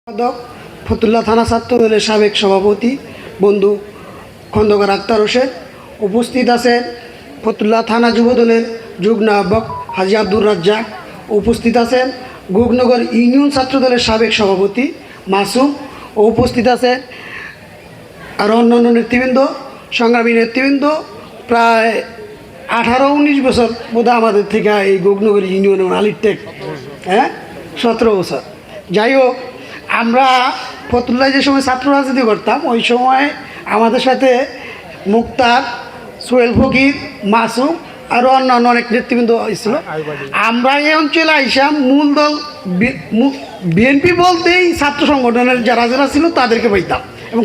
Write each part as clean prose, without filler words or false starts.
সম্পাদক ফতুল্লা থানা ছাত্রদলের সাবেক সভাপতি বন্ধু খন্দকার আক্তার হোসেন, উপস্থিত আছেন ফতুল্লা থানা যুবদলের যুগ্ম আহ্বায়ক হাজী আব্দুর রাজ্জাক, উপস্থিত আছেন গোগনগর ইউনিয়ন ছাত্রদলের সাবেক সভাপতি মাসুম, ও উপস্থিত আছেন আরও অন্যান্য নেতৃবৃন্দ, সংগ্রামী নেতৃবৃন্দ। প্রায় 18-19 বছর বোধহয় আমাদের থেকে এই গোগনগর ইউনিয়ন আলিটেক 17 বছর। যাই হোক, আমরা ফতুল্লায় যে সময় ছাত্র রাজনীতি করতাম ওই সময় আমাদের সাথে মুক্তার, সোহেল ফকির, মাসুম আরও অন্যান্য অনেক নেতৃবৃন্দ ছিল। আমরা এই অঞ্চলে আইসাম মূল দল বিএনপি বলতেই ছাত্র সংগঠনের যারা যারা ছিল তাদেরকে পাইতাম এবং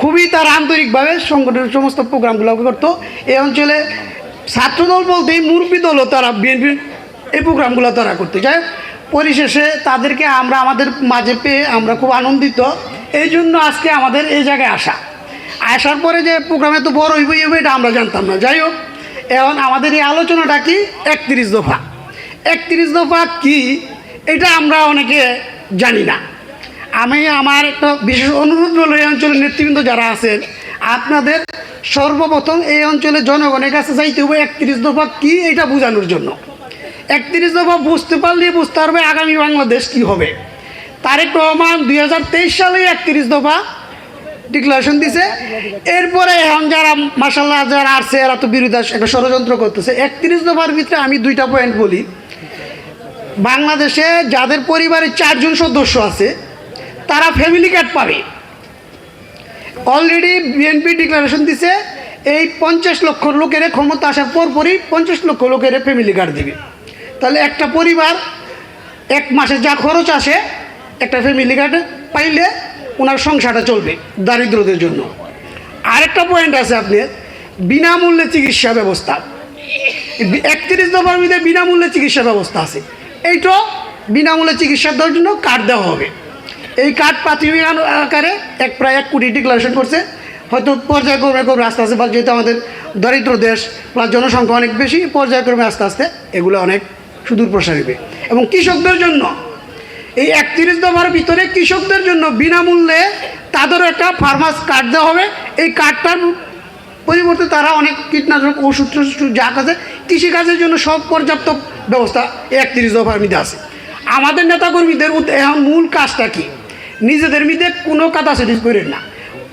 খুবই তারা আন্তরিকভাবে সংগঠনের সমস্ত প্রোগ্রামগুলো করতো। এই অঞ্চলে ছাত্রদল বলতেই মুরব্বী দলও তারা বিএনপির এই প্রোগ্রামগুলো তারা করতে যায়। পরিশেষে তাদেরকে আমরা আমাদের মাঝে পেয়ে আমরা খুব আনন্দিত। এই জন্য আজকে আমাদের এই জায়গায় আসার পরে যে প্রোগ্রামে তো বড় হইব এটা আমরা জানতাম না। যাই হোক, এখন আমাদের এই আলোচনাটা কি 31 দফা। 31 দফা কি এটা আমরা অনেকে জানি না। আমি আমার একটা বিশেষ অনুরোধ হলো এই অঞ্চলের নেতৃবৃন্দ যারা আছেন, আপনাদের সর্বপ্রথম এই অঞ্চলের জনগণের কাছে যাইতে হবে 31 দফা কি এটা বোঝানোর জন্য। 31 দফা বুঝতে পারলে বুঝতে পারবে আগামী বাংলাদেশ কী হবে। তারেক রহমান 2023 সালে 31 দফা ডিক্লারেশন দিছে। এরপরে এখন যারা মাশাল্লাহ যারা আসছে এরা তো বিরোধী একটা ষড়যন্ত্র করতেছে। 31 দফার ভিতরে আমি 2টা পয়েন্ট বলি। বাংলাদেশে যাদের পরিবারে 4 জন সদস্য আছে তারা ফ্যামিলি কার্ড পাবে। অলরেডি বিএনপি ডিক্লারেশন দিছে এই 50 লক্ষ লোকের ক্ষমতা আসার পরপরই 50 লক্ষ লোকের ফ্যামিলি কার্ড দিবে। তাহলে একটা পরিবার এক মাসে যা খরচ আসে একটা ফ্যামিলি কার্ড পাইলে ওনার সংসারটা চলবে দারিদ্রদের জন্য। আরেকটা পয়েন্ট আছে আপনার বিনামূল্যে চিকিৎসা ব্যবস্থা। 31 দফার মধ্যে বিনামূল্যে চিকিৎসা ব্যবস্থা আছে। এইটা বিনামূল্যে চিকিৎসার জন্য কার্ড দেওয়া হবে। এই কার্ড প্রাথমিক আকারে প্রায় 1 কোটি ডিক্লারেশন করছে। হয়তো পর্যায়ক্রমে আস্তে আস্তে, যেহেতু আমাদের দরিদ্র দেশ প্লাস জনসংখ্যা অনেক বেশি, পর্যায়ক্রমে আস্তে আস্তে এগুলো অনেক সুদূর প্রসারিবে। এবং কৃষকদের জন্য এই 31 দফার ভিতরে কৃষকদের জন্য বিনামূল্যে তাদেরও একটা ফার্মার্স কার্ড দেওয়া হবে। এই কার্ডটার পরিবর্তে তারা অনেক কীটনাশক ওষুধ যা কাজে কৃষিকাজের জন্য সব পর্যাপ্ত ব্যবস্থা 31 দফার মধ্যে আছে। আমাদের নেতাকর্মীদের এখন মূল কাজটা কি, নিজেদের মধ্যে কোনো কাটাছেটি করেন না।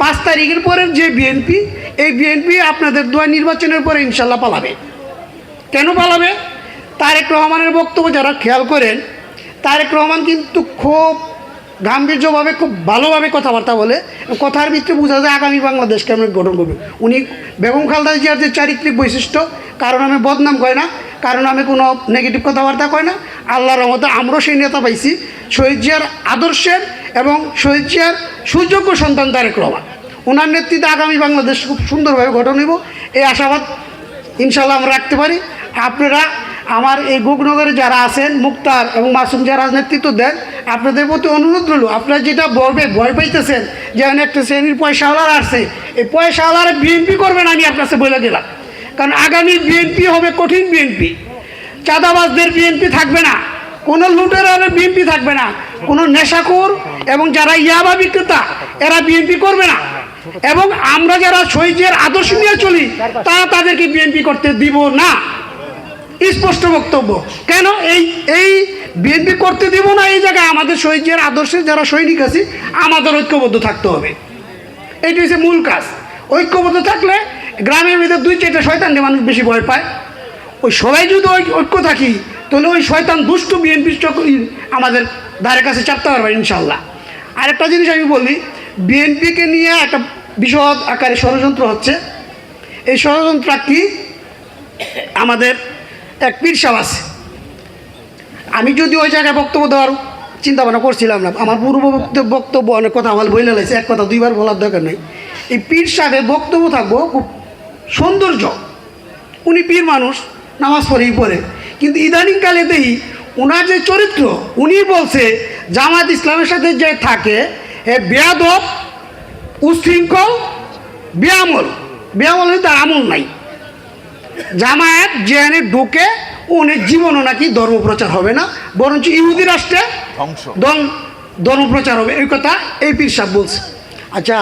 5 তারিখের পরের যে বিএনপি, এই বিএনপি আপনাদের দোয়া নির্বাচনের পরে ইনশাল্লাহ পালাবে। কেন পালাবে? তারেক রহমানের বক্তব্য যারা খেয়াল করেন, তারেক রহমান কিন্তু খুব গাম্ভীর্যভাবে খুব ভালোভাবে কথাবার্তা বলে। কথার ভিতরে বোঝা যায় আগামী বাংলাদেশ কেমন গঠন করবে। উনি বেগম খালেদা জিয়ার যে চারিত্রিক বৈশিষ্ট্য, কারণ আমি বদনাম কয় না, কারণ আমি কোনো নেগেটিভ কথাবার্তা কয় না। আল্লাহর রহমতে আমরাও সেই নেতা পাইছি শহীদ জিয়ার আদর্শের এবং শহীদ জিয়ার সুযোগ্য সন্তান তারেক রহমান। ওনার নেতৃত্বে আগামী বাংলাদেশ খুব সুন্দরভাবে গঠন হইব, এই আশাবাদ ইনশাল্লাহ আমরা রাখতে পারি। আপনারা আমার এই গোগনগরে যারা আছেন, মুক্তার এবং মাসুম যারা নেতৃত্ব দেন, আপনাদের প্রতি অনুরোধ রইল, আপনারা যেটা ভয় পাইতেছেন যে একটা শ্রেণীর পয়সাওয়ালার আসছে, এই পয়সাওয়ালারা বিএনপি করবেন আমি আপনার কাছে বলে দিলাম। কারণ আগামী বিএনপি হবে কঠিন বিএনপি। চাঁদাবাজদের বিএনপি থাকবে না, কোনো লুটেরার বিএনপি থাকবে না, কোনো নেশাখোর এবং যারা ইয়াবা বিক্রেতা এরা বিএনপি করবে না। এবং আমরা যারা শহীদের আদর্শ নিয়ে চলি তারা তাদেরকে বিএনপি করতে দিব না, স্পষ্ট বক্তব্য। কেন এই বিএনপি করতে দিব না? এই জায়গায় আমাদের শহীদের আদর্শের যারা সৈনিক আছি আমাদের ঐক্যবদ্ধ থাকতে হবে। এইটা হচ্ছে মূল কাজ। ঐক্যবদ্ধ থাকলে গ্রামের ভিতরে 2-4টা শয়তানকে মানুষ বেশি ভয় পায়। ওই সবাই যদি ঐক্য থাকি তাহলে ওই শয়তান দুষ্ট বিএনপি আমাদের ধারে কাছে চাপতে পারবে ইনশাল্লাহ। আরেকটা জিনিস আমি বলি, বিএনপিকে নিয়ে একটা বিশদ আকারে ষড়যন্ত্র হচ্ছে। এই ষড়যন্ত্রটা কি? আমাদের এক পীর সাহেব আছে, আমি যদি ওই জায়গায় বক্তব্য দেওয়ার চিন্তা ভাবনা করছিলাম না, আমার পূর্ব বক্তব্য অনেক কথা আমার বইলে লাগছে, এক কথা 2বার বলার দরকার নেই। এই পীর সাহেবের বক্তব্য থাকবো খুব সৌন্দর্য, উনি পীর মানুষ, নামাজ পড়ে, কিন্তু ইদানিংকালে দেখি ওনার যে চরিত্র, উনি বলছে জামাত ইসলামের সাথে যে থাকে এ বেয়াদব, উশৃঙ্খল, বেআমল তার আমল নাই। জামায়াত যেখানে ঢুকে উনি জীবনও নাকি ধর্ম প্রচার হবে না, বরঞ্চ ইহুদি রাষ্ট্রে ধর্মপ্রচার হবে, এই কথা এই পীর সাহেব বলছে। আচ্ছা,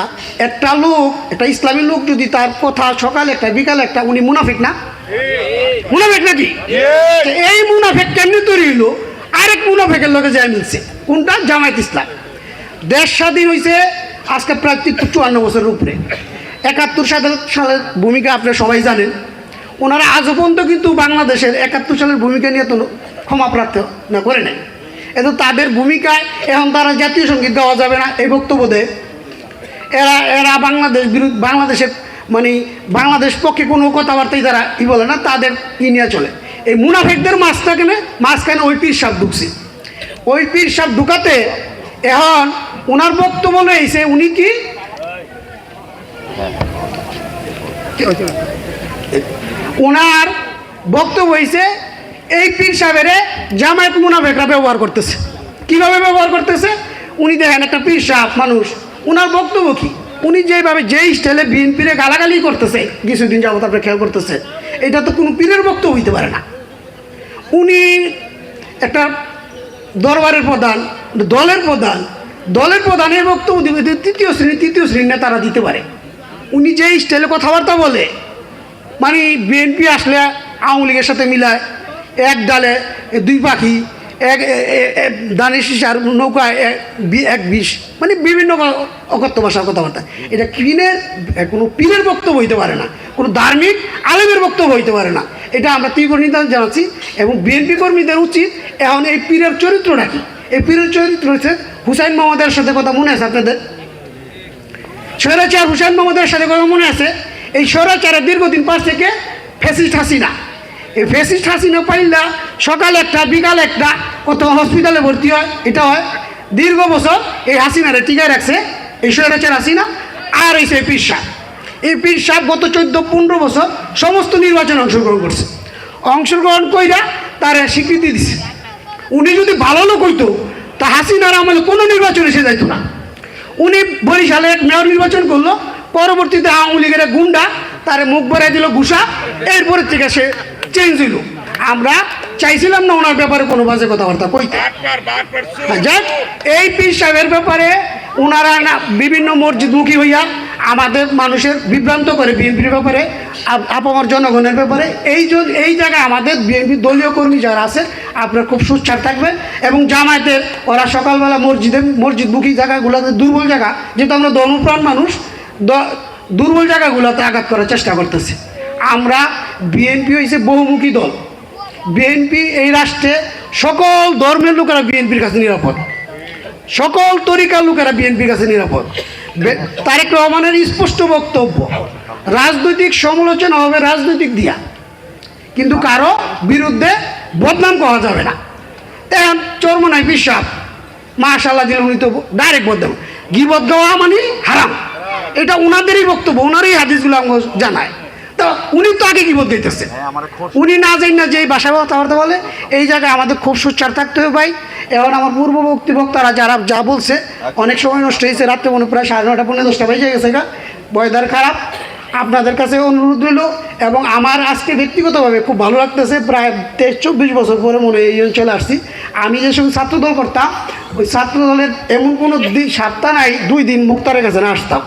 একটা লোক, একটা ইসলামী লোক যদি তার কথা সকালে একটা বিকালে একটা, উনি মুনাফিক না? মুনাফিক নাকি? এই মুনাফিক কেমনি তৈরি হইলো? আরেক মুনাফিকের লোকে যায় মিলছে, কোনটা? জামায়াত ইসলাম। দেশ স্বাধীন হয়েছে আজকে প্রায় 54 বছরের উপরে। 71 সালের ভূমিকা আপনারা সবাই জানেন। ওনারা আজও পর্যন্ত কিন্তু বাংলাদেশের 71 সালের ভূমিকা নিয়ে তো ক্ষমা প্রার্থনা করে নেয়। এতো তাদের ভূমিকায় এখন তারা জাতীয় সঙ্গীত গাওয়া যাবে না এই বক্তব্য দেয়। এরা বাংলাদেশের মানে বাংলাদেশ পক্ষে কোনো কথাবার্তাই তারা বলে না, তাদের নিয়ে চলে। এই মুনাফিকদের মাঝখানে ওই পীর সাহেব ঢুকছে। ওই পীর সাহেব ঢুকাতে এখন ওনার বক্তব্য রয়েছে, উনি কি ওনার বক্তব্য হয়েছে এই পীর সাহেবের জামায়াত মুনাফিকরা ব্যবহার করতেছে। কিভাবে ব্যবহার করতেছে? উনি দেখেন একটা পীর সাহেব মানুষ, ওনার বক্তব্য কি? উনি যেভাবে যে স্টাইলে বিএনপিরে গালাগালি করতেছে কিছুদিন যাবত আপনি খেয়াল করতেছে, এটা তো কোনো পীরের বক্তব্য হইতে পারে না। উনি একটা দরবারের প্রধান, দলের প্রধানের বক্তব্য দিবে তৃতীয় শ্রেণী নেতারা দিতে পারে। উনি যে স্টাইলে কথাবার্তা বলে, মানে বিএনপি আসলে আওয়ামী লীগের সাথে মিলায়, এক ডালে দুই পাখি, এক দানের শিশার নৌকায় এক বিষ, মানে বিভিন্ন অকথ্য ভাষার কথাবার্তা। এটা কোনো পীরের বক্তব্য হইতে পারে না, কোনো ধার্মিক আলেমের বক্তব্য হইতে পারে না। এটা আমরা তীব্র নিন্দা জানাচ্ছি। এবং বিএনপি কর্মীদের উচিত এখন এই পীরের চরিত্রটা কি? এই পীরের চরিত্র হচ্ছে হুসাইন মোহাম্মদের সাথে কথা মনে আছে আপনাদের? স্বৈরাচার হুসাইন মোহাম্মদের সাথে কথা মনে আছে? এই স্বৈরাচারের দীর্ঘদিন পাশ থেকে ফ্যাসিস্ট হাসিনা, এই ফ্যাসিস্ট হাসিনা পাইলা সকাল একটা বিকাল একটা কত হসপিটালে ভর্তি হয়। এটা হয় দীর্ঘ বছর এই হাসিনারে টিকায় রাখছে এই স্বৈরাচার হাসিনা। আর এই সেই পীর সাহেব, এই পীর সাহেব গত 14-15 বছর সমস্ত নির্বাচনে অংশগ্রহণ করছে। অংশগ্রহণ কইরা তারা স্বীকৃতি দিছে। উনি যদি ভালো লোক হইতো তা হাসিনার আমলে কোনো নির্বাচনে এসে যাইতো না। উনি বরিশালে এক মেয়র নির্বাচন করলো, পরবর্তীতে আওয়ামী লীগের গুন্ডা তারে মুখ ভরাই দিল ঘুষা, এরপরের থেকে সে চেঞ্জ হইল। আমরা চাইছিলাম না ওনার ব্যাপারে কোনো বাজে কথাবার্তা কইতে। যাক, এই পীর সাহেবের ব্যাপারে ওনারা না বিভিন্ন মসজিদমুখী হইয়া আমাদের মানুষের বিভ্রান্ত করে বিএনপির ব্যাপারে, আপামর জনগণের ব্যাপারে। এই জায়গায় আমাদের বিএনপি দলীয় কর্মী যারা আছে আপনারা খুব সুচ্ছার থাকবেন। এবং জামায়াতের ওরা সকালবেলা মসজিদমুখী জায়গাগুলোতে দুর্বল জায়গা, যেহেতু আমরা ধর্মপ্রাণ মানুষ, দুর্বল জায়গাগুলোতে আঘাত করার চেষ্টা করতেছে। আমরা বিএনপি হয়েছে বহুমুখী দল। বিএনপি এই রাষ্ট্রে সকল ধর্মের লোকেরা বিএনপির কাছে নিরাপদ, সকল তরিকার লোকেরা বিএনপির কাছে নিরাপদ। তারেক রহমানের স্পষ্ট বক্তব্য, রাজনৈতিক সমালোচনা হবে রাজনৈতিক দিয়া, কিন্তু কারো বিরুদ্ধে বদনাম করা যাবে না। এখন চরমনাই পীর সাহেব মাশাআল্লাহ দিন, উনি তো ডাইরেক্ট বদনাম, গীবত গাওয়া মানে হারাম, এটা ওনাদেরই বক্তব্য, ওনারই হাদিসগুলো আমাকে জানায়। তো উনি তো আগে গীবত দিতেছে, উনি না জানি না যে এই ভাষা কথাবার্তা বলে। এই জায়গায় আমাদের খুব সোচ্চার থাকতে হবে ভাই। এখন আমার পূর্ববর্তী বক্তারা যারা যা বলছে অনেক সময় নষ্ট হয়েছে, রাত্রে মনে প্রায় 9:30 পৌনে 10টা বেজে গেছে গা, ওয়েদার খারাপ। আপনাদের কাছে অনুরোধ রইল। এবং আমার আজকে ব্যক্তিগতভাবে খুব ভালো লাগতেছে, প্রায় 23-24 বছর পরে মনে হয় এই অঞ্চলে আসছি। আমি যে সময় ছাত্রদল করতাম, ওই ছাত্রদলের এমন কোনো সপ্তাহ নাই 2 দিন মুক্তারের কাছে না আসতাম।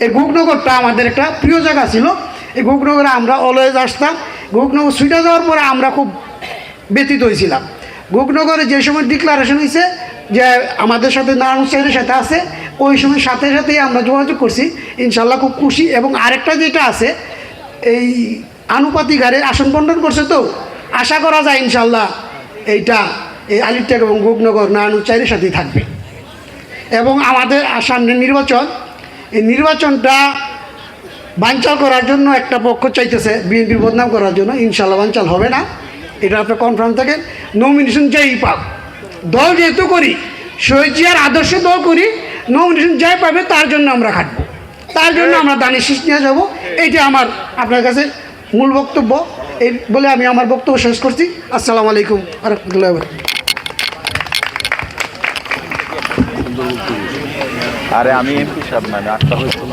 এই ঘুগনগরটা আমাদের একটা প্রিয় জায়গা ছিল। এই ঘুগনগরে আমরা অলওয়েজ আসতাম। ঘুগনগর ছুটে যাওয়ার পরে আমরা খুব ব্যথিত হয়েছিলাম। ঘুগনগরে যে সময় ডিক্লারেশন হয়েছে যে আমাদের সাথে নারায়ণ সাহেবের সাথে আছে, ওই সময় সাথে সাথেই আমরা যোগাযোগ করছি, ইনশাল্লাহ খুব খুশি। এবং আরেকটা যেটা আছে, এই আনুপাতিক হারে আসন বন্টন করছে, তো আশা করা যায় ইনশাল্লাহ এইটা এই আলিটেক এবং ঘুগনগর নারায়ণ সাহেবের সাথেই থাকবে। এবং আমাদের সামনে নির্বাচন, এই নির্বাচনটা বানচাল করার জন্য একটা পক্ষ চাইতেছে বিএনপির বদনাম করার জন্য। ইনশাল্লাহ বানচাল হবে না, এটা আপনি কনফার্ম থাকেন। নমিনেশন যাই পাক, দল যেহেতু করি, শহীদ জিয়ার আদর্শ দল করি, নমিনেশন যাই পাবে তার জন্য আমরা খাটবো, তার জন্য আমরা দানের শীষ নিয়ে যাবো। এইটা আমার আপনার কাছে মূল বক্তব্য। এই বলে আমি আমার বক্তব্য শেষ করছি। আসসালামু আলাইকুম ওয়া রাহমাতুল্লাহি ওয়া বারাকাতুহু। আরে আমি এমপি সাহেব না, আটটা হয়েছিল।